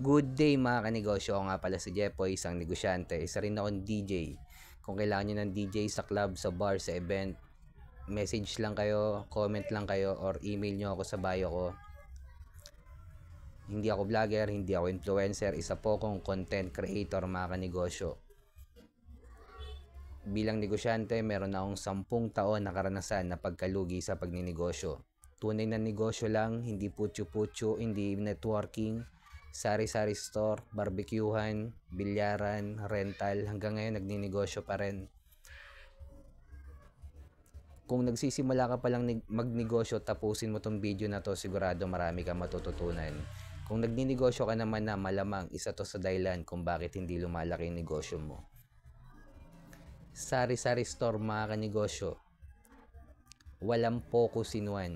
Good day mga kanegosyo, ako nga pala si Jepoy, isang negosyante, isa rin akong DJ. Kung kailangan nyo ng DJ sa club, sa bar, sa event, message lang kayo, comment lang kayo, or email nyo ako sa bio ko. Hindi ako vlogger, hindi ako influencer, isa po akong content creator mga kanegosyo. Bilang negosyante, meron na akong 10 taon na karanasan na pagkalugi sa pagninegosyo. Tunay na negosyo lang, hindi putyo-putyo, hindi networking, sari-sari store, barbecuehan, bilyaran, rental, hanggang ngayon nagninegosyo pa rin. Kung nagsisimula ka palang magnegosyo, tapusin mo tong video na to, sigurado marami kang matututunan. Kung nagninegosyo ka naman na, malamang isa to sa dahilan kung bakit hindi lumalaki yung negosyo mo. Sari-sari store mga kanegosyo, walang focus in one.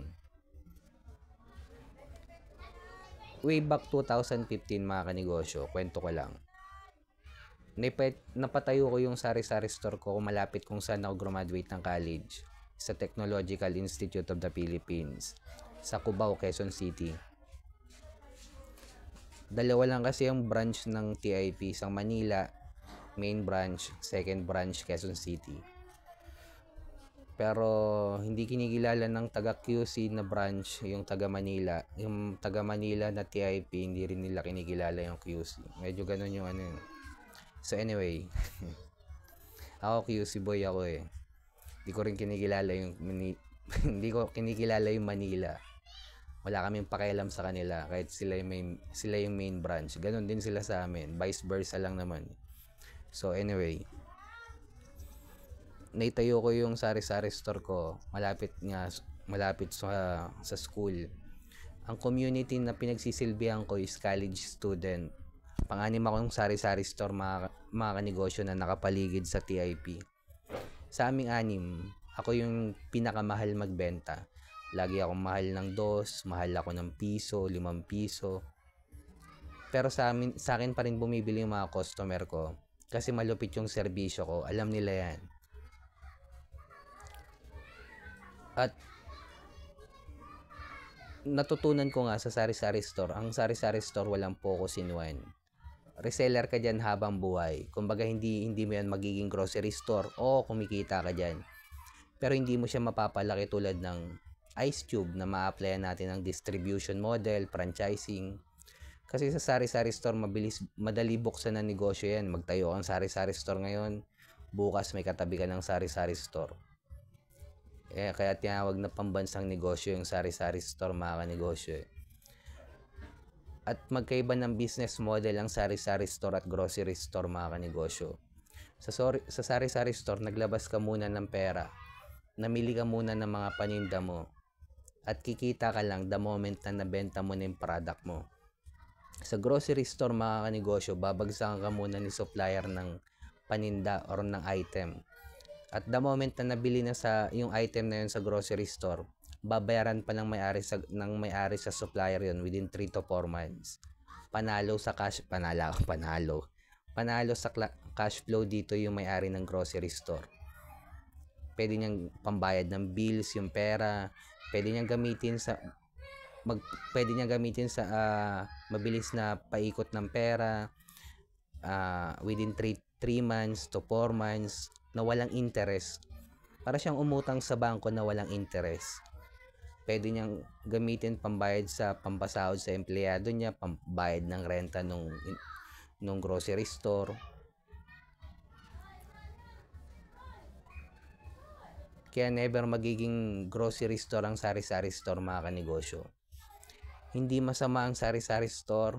Way back 2015 mga kanegosyo, kwento ko lang. Napatayo ko yung sari-sari store ko kung malapit kung saan ako graduate ng college, sa Technological Institute of the Philippines, sa Cubao, Quezon City. Dalawa lang kasi yung branch ng TIP, isang Manila, main branch, second branch, Quezon City. Pero hindi kinikilala ng taga QC na branch yung taga Manila. Yung taga Manila na TIP, hindi rin nila kinikilala yung QC. Medyo ganun yung ano yun. So anyway, ako QC boy ako eh. Hindi ko rin kinikilala yung hindi ko kinikilala yung Manila. Wala kaming pakialam sa kanila kahit sila yung main branch. Ganon din sila sa amin. Vice versa lang naman. So anyway, naitayo ko yung sari-sari store ko malapit sa school. Ang community na pinagsisilbihan ko is college student. Pang-anim akong sari-sari store mga kanegosyo na nakapaligid sa TIP. Sa aming anim, ako yung pinakamahal magbenta. Lagi akong mahal ng 2, mahal ako ng piso, 5 piso. Pero sa akin pa rin bumibili yung mga customer ko kasi malupit yung serbisyo ko. Alam nila yan. At natutunan ko nga sa sari-sari store, ang sari-sari store walang focus in one. Reseller ka dyan habang buhay. Kumbaga hindi mo yan magiging grocery store. O kumikita ka dyan. Pero hindi mo siya mapapalaki tulad ng Ice Cube na ma-applyan natin ng distribution model, franchising. Kasi sa sari-sari store, madali buksan ng negosyo yan. Magtayo kang sari-sari store ngayon, bukas may katabi ka ng sari-sari store. Kaya tinawag na pambansang negosyo yung sari-sari store mga kanegosyo. At magkaiba ng business model ang sari-sari store at grocery store mga kanegosyo. Sa sari-sari store, naglabas ka muna ng pera. Namili ka muna ng mga paninda mo. At kikita ka lang the moment na nabenta mo na yung product mo. Sa grocery store mga kanegosyo, babagsakan ka muna ni supplier ng paninda or ng item. At the moment na nabili na yung item na yun sa grocery store, babayaran pa ng may-ari sa supplier yun within 3 to 4 months. Panalo sa cash flow dito yung may-ari ng grocery store. Pwede niyang pambayad ng bills, yung pera, pwede niyang gamitin sa mabilis na paikot ng pera within 3 months to 4 months na walang interest. Para siyang umutang sa bangko na walang interest. Pwede niyang gamitin pambayad sa pampasahod sa empleyado niya, pambayad ng renta nung grocery store. Kaya never magiging grocery store ang sari-sari store mga kanegosyo. Hindi masama ang sari-sari store.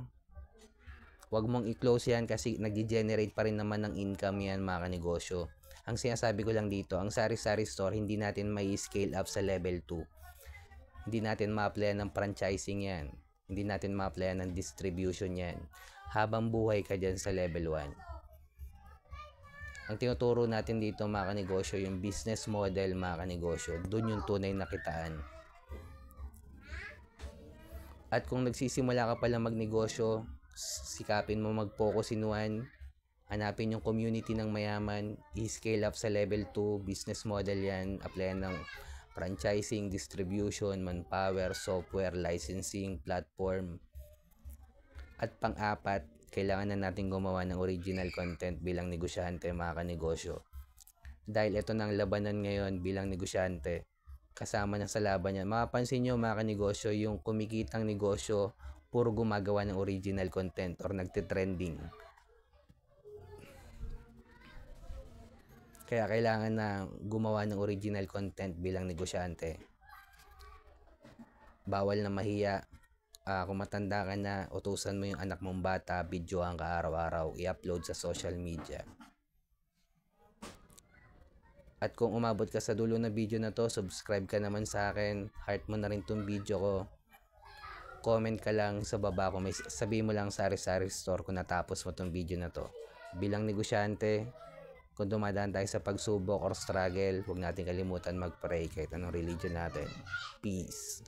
Huwag mong i-close yan kasi nag-generate pa rin naman ng income yan mga kanegosyo. Ang sinasabi ko lang dito, ang sari-sari store hindi natin may scale up sa level 2. Hindi natin ma-applyan ng franchising yan. Hindi natin ma-applyan ng distribution yan. Habang buhay ka dyan sa level 1. Ang tinuturo natin dito mga kanegosyo, yung business model mga kanegosyo. Doon yung tunay na kitaan. At kung nagsisimula ka pala magnegosyo, sikapin mo mag-focus in one. Hanapin yung community ng mayaman, i-scale up sa level 2, business model yan, applyan ng franchising, distribution, manpower, software, licensing, platform. At pang-apat, kailangan na natin gumawa ng original content bilang negosyante, mga kanegosyo. Dahil ito na ang labanan ngayon bilang negosyante, kasama na sa laban yan. Mapapansin nyo, mga kanegosyo, yung kumikitang negosyo, puro gumagawa ng original content or nagtitrending. Kaya kailangan na gumawa ng original content bilang negosyante. Bawal na mahiya. Kung matanda ka na, utusan mo yung anak mong bata, videohan ka araw-araw, i-upload sa social media. At kung umabot ka sa dulo na video na to, subscribe ka naman sa akin, heart mo na rin tong video ko, comment ka lang sa baba ko, sabihin mo lang sari-sari store kung natapos mo tong video na to. Bilang negosyante, kung dumadaan tayo sa pagsubok or struggle, huwag natin kalimutan mag-pray kahit anong religion natin. Peace.